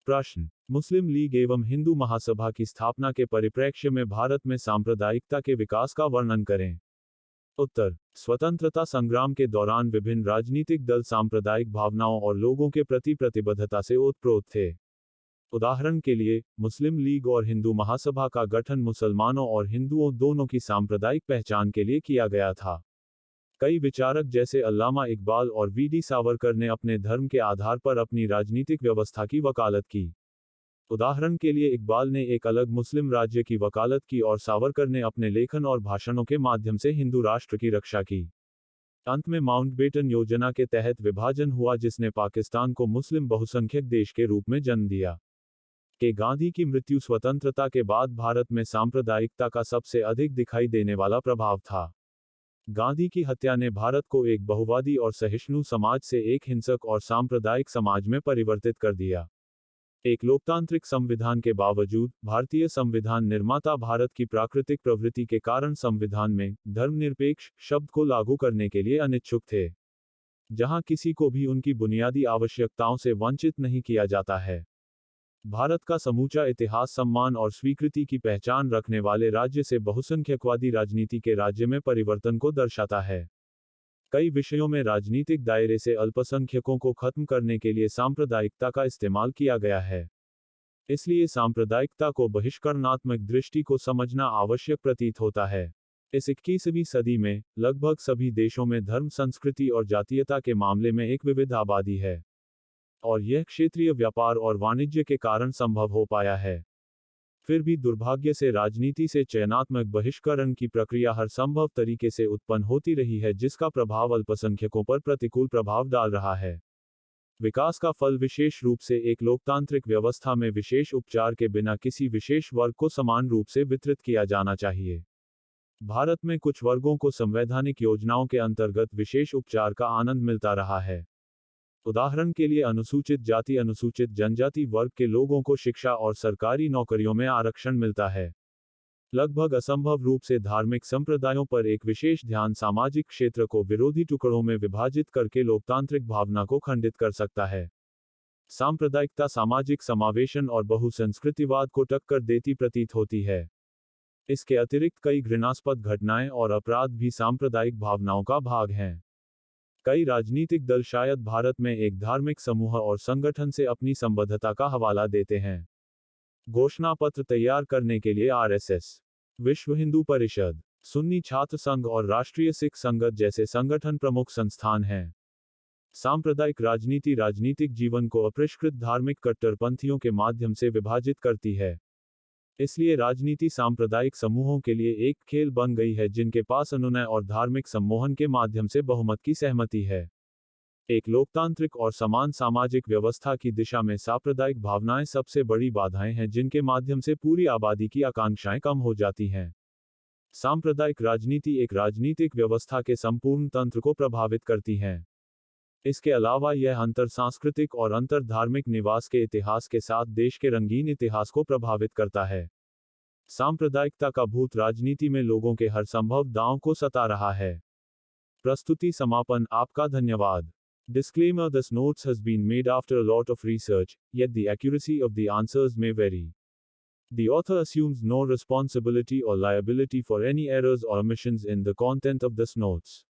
प्रश्न, मुस्लिम लीग एवं हिंदू महासभा की स्थापना के परिप्रेक्ष्य में भारत में सांप्रदायिकता के विकास का वर्णन करें। उत्तर, स्वतंत्रता संग्राम के दौरान विभिन्न राजनीतिक दल सांप्रदायिक भावनाओं और लोगों के प्रति प्रतिबद्धता से ओतप्रोत थे। उदाहरण के लिए, मुस्लिम लीग और हिंदू महासभा का गठन मुसलमानों और हिंदुओं दोनों की सांप्रदायिक पहचान के लिए किया गया था। कई विचारक जैसे अल्लामा इकबाल और वी.डी. सावरकर ने अपने धर्म के आधार पर अपनी राजनीतिक व्यवस्था की वकालत की। उदाहरण के लिए इकबाल ने एक अलग मुस्लिम राज्य की वकालत की और सावरकर ने अपने लेखन और भाषणों के माध्यम से हिंदू राष्ट्र की रक्षा की। अंत में माउंटबेटन योजना के तहत विभाजन हुआ जिसने पाकिस्तान को मुस्लिम बहुसंख्यक देश के रूप में जन्म दिया। के गांधी की मृत्यु स्वतंत्रता के बाद भारत में सांप्रदायिकता का सबसे अधिक दिखाई देने वाला प्रभाव था। गांधी की हत्या ने भारत को एक बहुवादी और सहिष्णु समाज से एक हिंसक और सांप्रदायिक समाज में परिवर्तित कर दिया। एक लोकतांत्रिक संविधान के बावजूद, भारतीय संविधान निर्माता भारत की प्राकृतिक प्रवृत्ति के कारण संविधान में धर्मनिरपेक्ष शब्द को लागू करने के लिए अनिच्छुक थे, जहां किसी को भी उनकी बुनियादी आवश्यकताओं से वंचित नहीं किया जाता है। भारत का समूचा इतिहास सम्मान और स्वीकृति की पहचान रखने वाले राज्य से बहुसंख्यकवादी राजनीति के राज्य में परिवर्तन को दर्शाता है। कई विषयों में राजनीतिक दायरे से अल्पसंख्यकों को खत्म करने के लिए सांप्रदायिकता का इस्तेमाल किया गया है। इसलिए सांप्रदायिकता को बहिष्करणात्मक दृष्टि को समझना आवश्यक प्रतीत होता है। इस 21वीं सदी में लगभग सभी देशों में धर्म, संस्कृति और जातीयता के मामले में एक विविध आबादी है, और यह क्षेत्रीय व्यापार और वाणिज्य के कारण संभव हो पाया है। फिर भी दुर्भाग्य से राजनीति से चयनात्मक बहिष्करण की प्रक्रिया हर संभव तरीके से उत्पन्न होती रही है जिसका प्रभाव अल्पसंख्यकों पर प्रतिकूल प्रभाव डाल रहा है। विकास का फल विशेष रूप से एक लोकतांत्रिक व्यवस्था में विशेष उपचार के बिना किसी विशेष वर्ग को समान रूप से वितरित किया जाना चाहिए। भारत में कुछ वर्गों को संवैधानिक योजनाओं के अंतर्गत विशेष उपचार का आनंद मिलता रहा है। उदाहरण के लिए अनुसूचित जाति, अनुसूचित जनजाति वर्ग के लोगों को शिक्षा और सरकारी नौकरियों में आरक्षण मिलता है। लगभग असंभव रूप से धार्मिक संप्रदायों पर एक विशेष ध्यान सामाजिक क्षेत्र को विरोधी टुकड़ों में विभाजित करके लोकतांत्रिक भावना को खंडित कर सकता है। सांप्रदायिकता सामाजिक समावेशन और बहुसंस्कृतिवाद को टक्कर देती प्रतीत होती है। इसके अतिरिक्त कई घृणास्पद घटनाएं और अपराध भी सांप्रदायिक भावनाओं का भाग हैं। कई राजनीतिक दल शायद भारत में एक धार्मिक समूह और संगठन से अपनी संबद्धता का हवाला देते हैं। घोषणा पत्र तैयार करने के लिए आरएसएस, विश्व हिंदू परिषद, सुन्नी छात्र संघ और राष्ट्रीय सिख संगत जैसे संगठन प्रमुख संस्थान हैं। सांप्रदायिक राजनीति राजनीतिक जीवन को अपरिष्कृत धार्मिक कट्टरपंथियों के माध्यम से विभाजित करती है। इसलिए राजनीति सांप्रदायिक समूहों के लिए एक खेल बन गई है जिनके पास अनुनय और धार्मिक सम्मोहन के माध्यम से बहुमत की सहमति है। एक लोकतांत्रिक और समान सामाजिक व्यवस्था की दिशा में सांप्रदायिक भावनाएं सबसे बड़ी बाधाएं हैं जिनके माध्यम से पूरी आबादी की आकांक्षाएं कम हो जाती हैं। सांप्रदायिक राजनीति एक राजनीतिक व्यवस्था के संपूर्ण तंत्र को प्रभावित करती हैं। इसके अलावा यह अंतर सांस्कृतिक और अंतर धार्मिक निवास के इतिहास के साथ देश के रंगीन इतिहास को प्रभावित करता है। सांप्रदायिकता का भूत राजनीति में लोगों के हर संभव दांव को सता रहा है। प्रस्तुति समापन। आपका धन्यवाद। Disclaimer: This notes has been made after a lot of research, yet the accuracy of the answers may vary. The author assumes no responsibility or liability for any errors or omissions in the content of this notes.